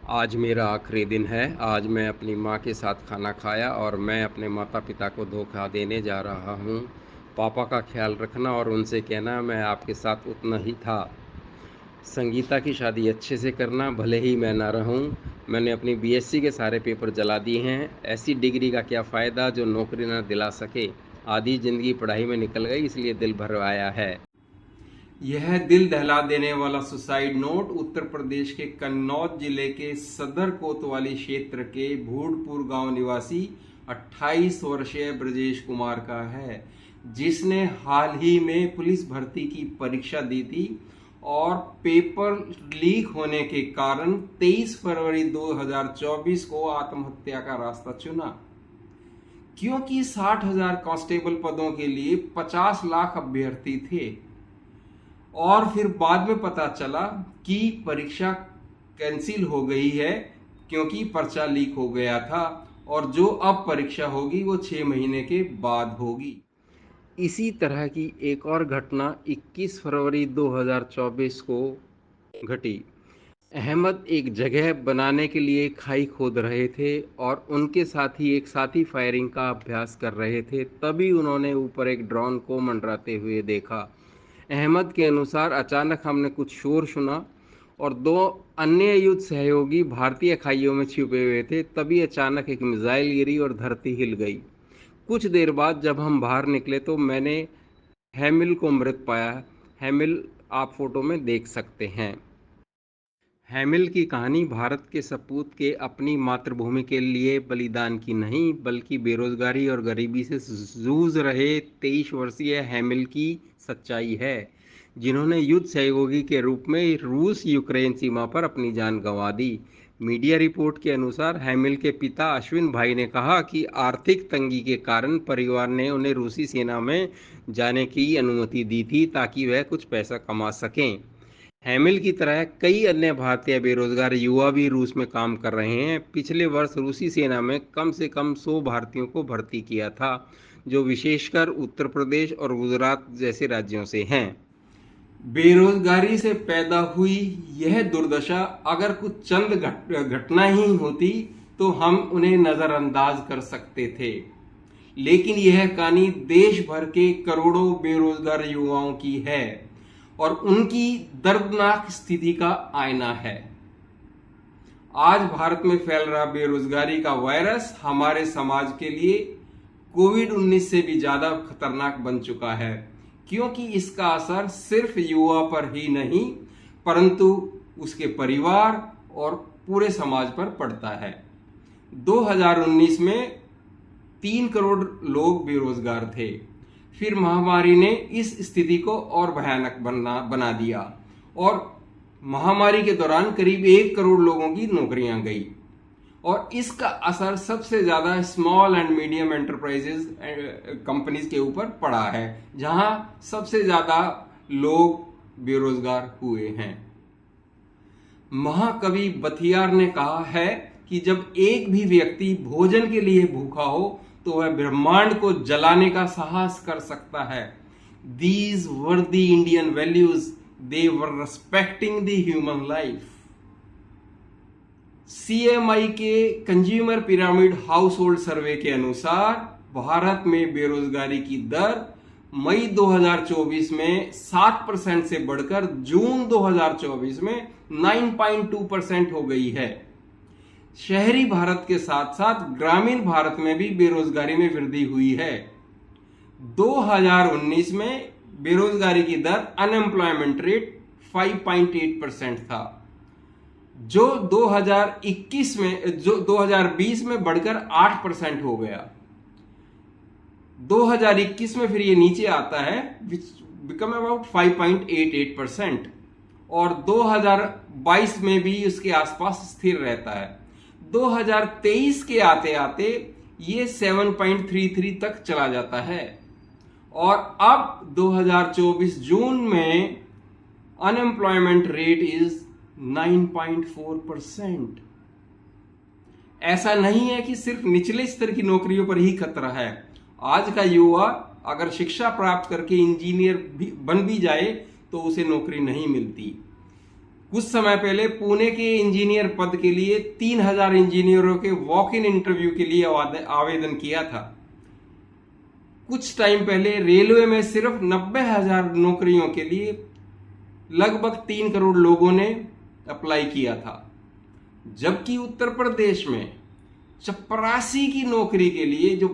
आज मेरा आखिरी दिन है। आज मैं अपनी माँ के साथ खाना खाया और मैं अपने माता-पिता को धोखा देने जा रहा हूँ। पापा का ख़्याल रखना और उनसे कहना मैं आपके साथ उतना ही था। संगीता की शादी अच्छे से करना, भले ही मैं ना रहूँ। मैंने अपनी बीएससी के सारे पेपर जला दिए हैं। ऐसी डिग्री का क्या फ़ायदा जो नौकरी ना दिला सके। आधी ज़िंदगी पढ़ाई में निकल गई, इसलिए दिल भर आया है। यह दिल दहला देने वाला सुसाइड नोट उत्तर प्रदेश के कन्नौज जिले के सदर कोतवाली क्षेत्र के भूडपुर गांव निवासी 28 वर्षीय ब्रजेश कुमार का है, जिसने हाल ही में पुलिस भर्ती की परीक्षा दी थी और पेपर लीक होने के कारण 23 फरवरी 2024 को आत्महत्या का रास्ता चुना। क्योंकि 60,000 कांस्टेबल पदों के लिए 50 लाख अभ्यर्थी थे और फिर बाद में पता चला कि परीक्षा कैंसिल हो गई है क्योंकि पर्चा लीक हो गया था और जो अब परीक्षा होगी वो 6 महीने के बाद होगी। इसी तरह की एक और घटना 21 फरवरी 2024 को घटी। अहमद एक जगह बनाने के लिए खाई खोद रहे थे और उनके साथी एक साथी फायरिंग का अभ्यास कर रहे थे। तभी उन्होंने ऊपर एक ड्रोन को मंडराते हुए देखा। अहमद के अनुसार अचानक हमने कुछ शोर सुना और दो अन्य युद्ध सहयोगी भारतीय खाइयों में छिपे हुए थे। तभी अचानक एक मिसाइल गिरी और धरती हिल गई। कुछ देर बाद जब हम बाहर निकले तो मैंने हैमिल को मृत पाया। हैमिल आप फोटो में देख सकते हैं। हैमिल की कहानी भारत के सपूत के अपनी मातृभूमि के लिए बलिदान की नहीं, बल्कि बेरोजगारी और गरीबी से जूझ रहे 23 वर्षीय हैमिल की सच्चाई है, जिन्होंने युद्ध सहयोगी के रूप में रूस यूक्रेन सीमा पर अपनी जान गंवा दी। मीडिया रिपोर्ट के अनुसार हैमिल के पिता अश्विन भाई ने कहा कि आर्थिक तंगी के कारण परिवार ने उन्हें रूसी सेना में जाने की अनुमति दी थी ताकि वह कुछ पैसा कमा सकें। हैमिल की तरह कई अन्य भारतीय बेरोजगार युवा भी रूस में काम कर रहे हैं। पिछले वर्ष रूसी सेना में कम से कम 100 भारतीयों को भर्ती किया था, जो विशेषकर उत्तर प्रदेश और गुजरात जैसे राज्यों से हैं। बेरोजगारी से पैदा हुई यह दुर्दशा अगर कुछ चंद घटना ही होती तो हम उन्हें नजरअंदाज कर सकते थे, लेकिन यह कहानी देश भर के करोड़ों बेरोजगार युवाओं की है और उनकी दर्दनाक स्थिति का आईना है। आज भारत में फैल रहा बेरोजगारी का वायरस हमारे समाज के लिए कोविड-19 से भी ज्यादा खतरनाक बन चुका है, क्योंकि इसका असर सिर्फ युवा पर ही नहीं परंतु उसके परिवार और पूरे समाज पर पड़ता है। 2019 में 3 करोड़ लोग बेरोजगार थे। फिर महामारी ने इस स्थिति को और भयानक बना दिया और महामारी के दौरान करीब 1 करोड़ लोगों की नौकरियां गई और इसका असर सबसे ज्यादा small and medium enterprises companies के ऊपर पड़ा है, जहां सबसे ज्यादा लोग बेरोजगार हुए हैं। महाकवि बथियार ने कहा है कि जब एक भी व्यक्ति भोजन के लिए भूखा हो तो वह ब्रह्मांड को जलाने का साहस कर सकता है। These were the Indian values. They were respecting the human life. CMI के कंज्यूमर पिरामिड हाउस होल्ड सर्वे के अनुसार भारत में बेरोजगारी की दर मई 2024 में 7% से बढ़कर जून 2024 में 9.2% हो गई है। शहरी भारत के साथ साथ ग्रामीण भारत में भी बेरोजगारी में वृद्धि हुई है। 2019 में बेरोजगारी की दर अनएम्प्लॉयमेंट रेट 5.8% था, जो 2020 में बढ़कर 8% हो गया। 2021 में फिर ये नीचे आता है, बिकम अबाउट 5.88% और 2022 में भी उसके आसपास स्थिर रहता है। 2023 के आते आते ये 7.33 तक चला जाता है और अब 2024 जून में अनएम्प्लॉयमेंट रेट इज 9.4%। ऐसा नहीं है कि सिर्फ निचले स्तर की नौकरियों पर ही खतरा है। आज का युवा अगर शिक्षा प्राप्त करके इंजीनियर बन भी जाए तो उसे नौकरी नहीं मिलती। कुछ समय पहले पुणे के इंजीनियर पद के लिए 3000 इंजीनियरों के वॉक इन इंटरव्यू के लिए आवेदन किया था। कुछ टाइम पहले रेलवे में सिर्फ 90,000 नौकरियों के लिए लगभग 3 करोड़ लोगों ने अप्लाई किया था, जबकि उत्तर प्रदेश में चपरासी की नौकरी के लिए जो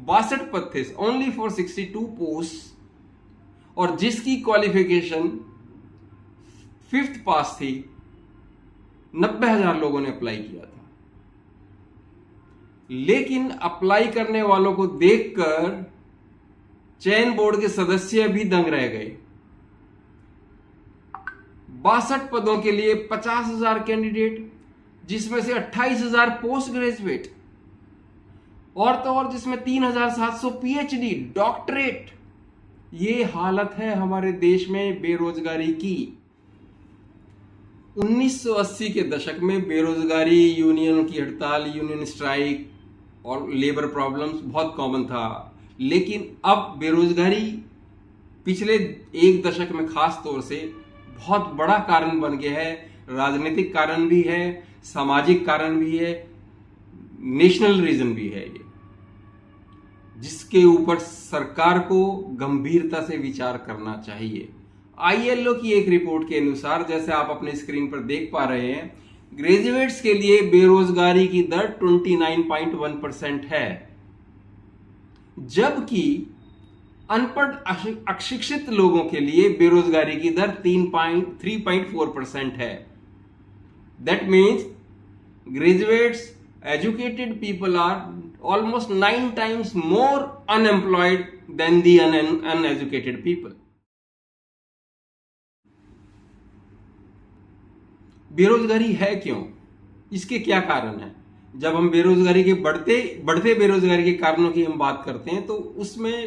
62 पद थे, ओनली फॉर 62 पोस्ट, और जिसकी क्वालिफिकेशन 5th पास थी, 90,000 लोगों ने अप्लाई किया था। लेकिन अप्लाई करने वालों को देखकर चयन बोर्ड के सदस्य भी दंग रह गए। 62 पदों के लिए 50,000 कैंडिडेट, जिसमें से 28,000 पोस्ट ग्रेजुएट, और तो और जिसमें 3,700 पीएचडी डॉक्टरेट। ये हालत है हमारे देश में बेरोजगारी की। 1980 के दशक में बेरोजगारी, यूनियन की हड़ताल, यूनियन स्ट्राइक और लेबर प्रॉब्लम्स बहुत कॉमन था। लेकिन अब बेरोजगारी पिछले एक दशक में खास तौर से बहुत बड़ा कारण बन गया है। राजनीतिक कारण भी है, सामाजिक कारण भी है, नेशनल रीजन भी है ये, जिसके ऊपर सरकार को गंभीरता से विचार करना चाहिए। आईएलओ की एक रिपोर्ट के अनुसार, जैसे आप अपने स्क्रीन पर देख पा रहे हैं, ग्रेजुएट्स के लिए बेरोजगारी की दर 29.1% है, जबकि अनपढ़ अशिक्षित लोगों के लिए बेरोजगारी की दर 3.4% है। That means graduates, educated people are almost 9 times more unemployed than the uneducated people. बेरोजगारी है क्यों? इसके क्या कारण है? जब हम बेरोजगारी के बढ़ते बेरोजगारी के कारणों की हम बात करते हैं, तो उसमें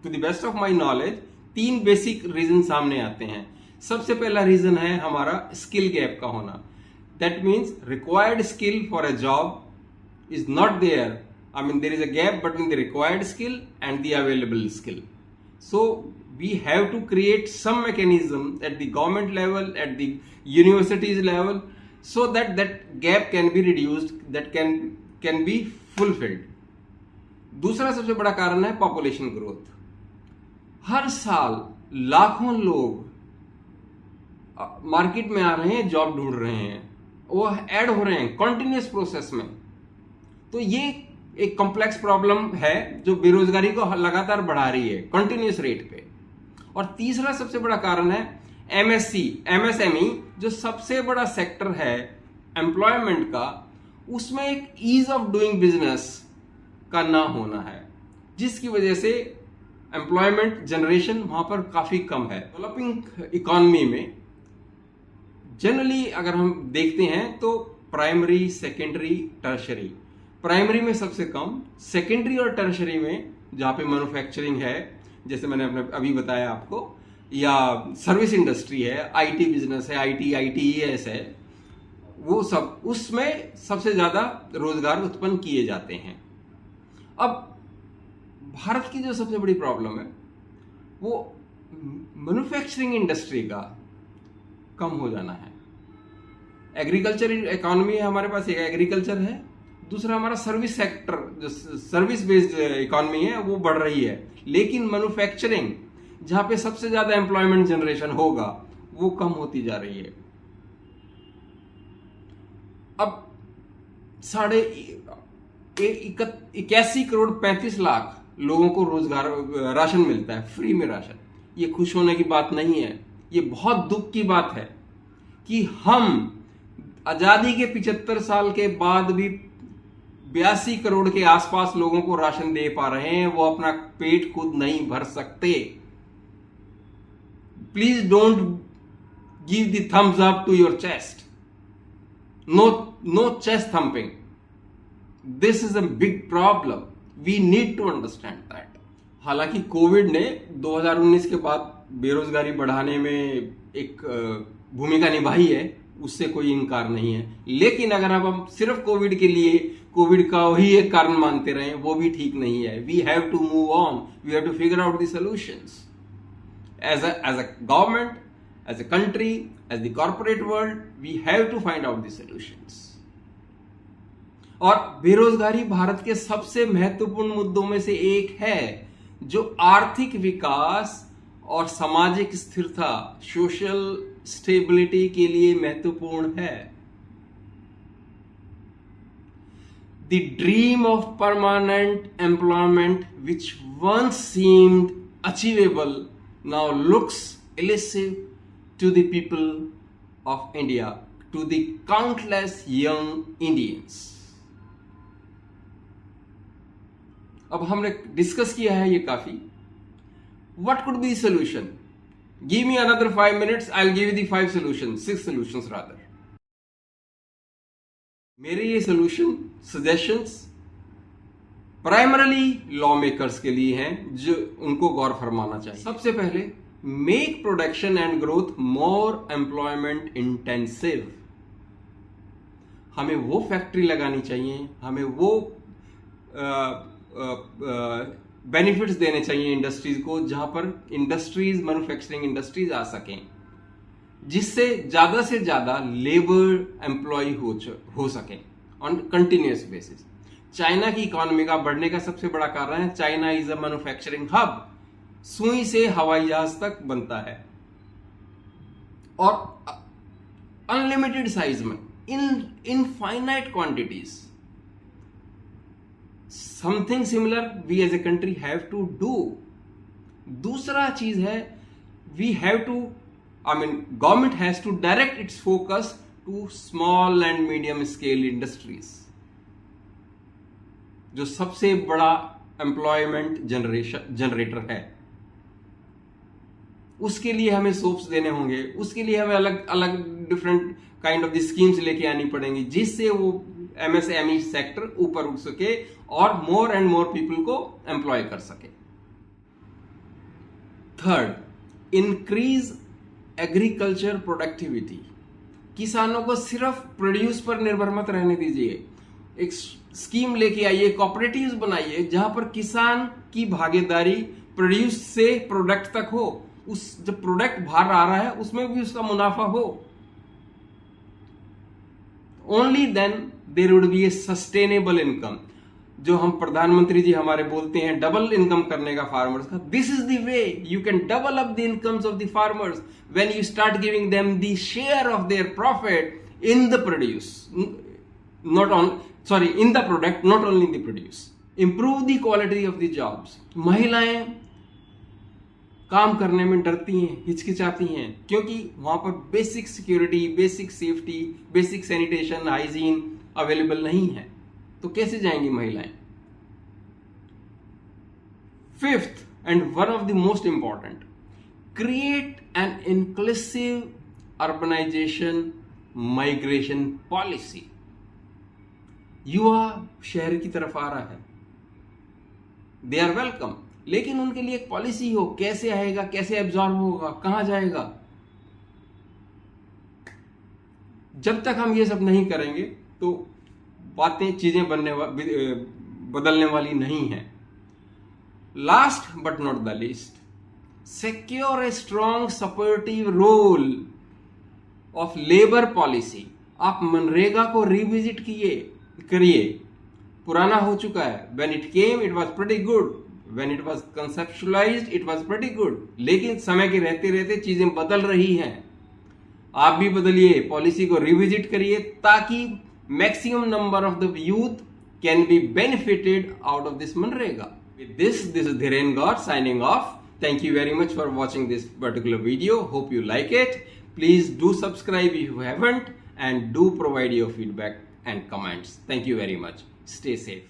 to the best of my knowledge 3 basic reason सामने आते हैं। सबसे पहला रीजन है हमारा स्किल गैप का होना। That means required skill for a job is not there. I mean, there is a gap between the required skill and the available skill. So we have to create some mechanism at the government level, at the universities level, so that that gap can be reduced, that can be fulfilled. दूसरा सबसे बड़ा कारण है population growth. हर साल लाखों लोग market में आ रहे हैं, जॉब ढूंढ रहे हैं, वो ऐड हो रहे हैं कंटिन्यूअस प्रोसेस में। तो ये एक कॉम्प्लेक्स प्रॉब्लम है जो बेरोजगारी को लगातार बढ़ा रही है कंटिन्यूअस रेट पे। और तीसरा सबसे बड़ा कारण है एमएसएमई, जो सबसे बड़ा सेक्टर है एम्प्लॉयमेंट का, उसमें एक ईज ऑफ डूइंग बिजनेस का ना होना है, जिसकी वजह से एम्प्लॉयमेंट जनरेशन वहां पर काफी कम है। डेवलपिंग इकोनॉमी में जनरली अगर हम देखते हैं तो प्राइमरी, सेकेंडरी, टर्शरी, प्राइमरी में सबसे कम, सेकेंडरी और टर्शरी में जहां पे मैन्युफैक्चरिंग है, जैसे मैंने अपने अभी बताया आपको, या सर्विस इंडस्ट्री है, आईटी बिजनेस है, आईटीईएस है, वो सब, उसमें सबसे ज्यादा रोजगार उत्पन्न किए जाते हैं। अब भारत की जो सबसे बड़ी प्रॉब्लम है वो मैन्युफैक्चरिंग इंडस्ट्री का कम हो जाना है। एग्रीकल्चर इकोनॉमी है हमारे पास, एक एग्रीकल्चर है, दूसरा हमारा सर्विस सेक्टर, जो सर्विस बेस्ड इकोनॉमी है वो बढ़ रही है, लेकिन मैन्युफैक्चरिंग जहां पे सबसे ज्यादा एम्प्लॉयमेंट जनरेशन होगा वो कम होती जा रही है। अब 81 करोड़ 35 लाख लोगों को रोजगार, राशन मिलता है, फ्री में राशन। ये खुश होने की बात नहीं है, ये बहुत दुख की बात है कि हम आजादी के 75 साल के बाद भी 82 करोड़ के आसपास लोगों को राशन दे पा रहे हैं, वो अपना पेट खुद नहीं भर सकते। Please don't give the thumbs up to your chest, no chest thumping, this is a big problem, we need to understand that. हालांकि कोविड ने 2019 के बाद बेरोजगारी बढ़ाने में एक भूमिका निभाई है, उससे कोई इनकार नहीं है, लेकिन अगर हम सिर्फ कोविड के लिए कोविड का ही एक कारण मानते रहे, वो भी ठीक नहीं है। We have to move on, we have to figure out the solutions as a government, as a country, as the corporate world, we have to find out the solutions. और बेरोजगारी भारत के सबसे महत्वपूर्ण मुद्दों में से एक है जो आर्थिक विकास और सामाजिक स्थिरता, सोशल स्टेबिलिटी के लिए महत्वपूर्ण है. The dream of permanent employment, which once seemed achievable, now looks elusive to the people of India, to the countless young Indians. अब हमने डिस्कस किया है ये काफी. What could be the solution? Give me another 5 minutes, I'll give you the 5 solutions, 6 solutions rather. मेरे ये solution suggestions primarily law makers के लिए हैं जो उनको गौर फरमाना चाहिए. सबसे पहले, make production and growth more employment intensive. हमें वो फैक्ट्री लगानी चाहिए, हमें वो बेनिफिट्स देने चाहिए इंडस्ट्रीज को जहां पर इंडस्ट्रीज, मैन्युफैक्चरिंग इंडस्ट्रीज आ सकें, जिससे से ज्यादा लेबर एम्प्लॉय हो सके ऑन कंटिन्यूअस बेसिस. चाइना की इकोनॉमी का बढ़ने का सबसे बड़ा कारण है China is a manufacturing hub. सुई से हवाई जहाज तक बनता है और अनलिमिटेड साइज में, infinite quantities. Something similar we as a country have to do. दूसरा चीज है, we have to, government has to direct its focus to small and medium scale industries, जो सबसे बड़ा एम्प्लॉयमेंट जनरेटर है. उसके लिए हमें सोप्स देने होंगे, उसके लिए हमें अलग अलग different kind of the schemes लेके आनी पड़ेंगी, जिससे वो एमएसएमई सेक्टर ऊपर उठ सके और मोर एंड मोर पीपल को एम्प्लॉय कर सके. Third, increase agriculture productivity. किसानों को सिर्फ प्रोड्यूस पर निर्भर मत रहने दीजिए. एक स्कीम लेके आइए, कोऑपरेटिव्स बनाइए जहां पर किसान की भागीदारी प्रोड्यूस से प्रोडक्ट तक हो. उस जब प्रोडक्ट बाहर आ रहा है उसमें भी उसका मुनाफा हो. Only then there would be a sustainable income. जो हम प्रधानमंत्री जी हमारे बोलते हैं डबल इनकम करने का फार्मर्स का. This is the way you can double up the incomes of the farmers when you start giving them the share of their profit in the produce, in the product, not only in the produce. Improve the quality of the jobs. महिलाएं काम करने में डरती हैं, हिचकिचाती हैं, क्योंकि वहां पर basic security, basic safety, basic sanitation, hygiene available नहीं है. तो कैसे जाएंगी महिलाएं? Fifth and one of the most important, create an inclusive urbanization migration policy. युवा शहर की तरफ आ रहा है, दे आर वेलकम, लेकिन उनके लिए एक पॉलिसी हो. कैसे आएगा, कैसे एब्जॉर्ब होगा, कहां जाएगा? जब तक हम ये सब नहीं करेंगे तो बातें, चीजें बदलने वाली नहीं है. Last but not the least, secure a strong supportive role of labour policy. आप मनरेगा को रिविजिट करिए. पुराना हो चुका है. When it came it was pretty good, when it was conceptualized it was pretty good. लेकिन समय के रहते रहते चीजें बदल रही हैं. आप भी बदलिए, पॉलिसी को रिविजिट करिए ताकि maximum number of the youth can be benefited out of this Manrega. With this is Dhiren Gaur signing off. Thank you very much for watching this particular video. Hope you like it. Please do subscribe if you haven't, and do provide your feedback and comments. Thank you very much. Stay safe.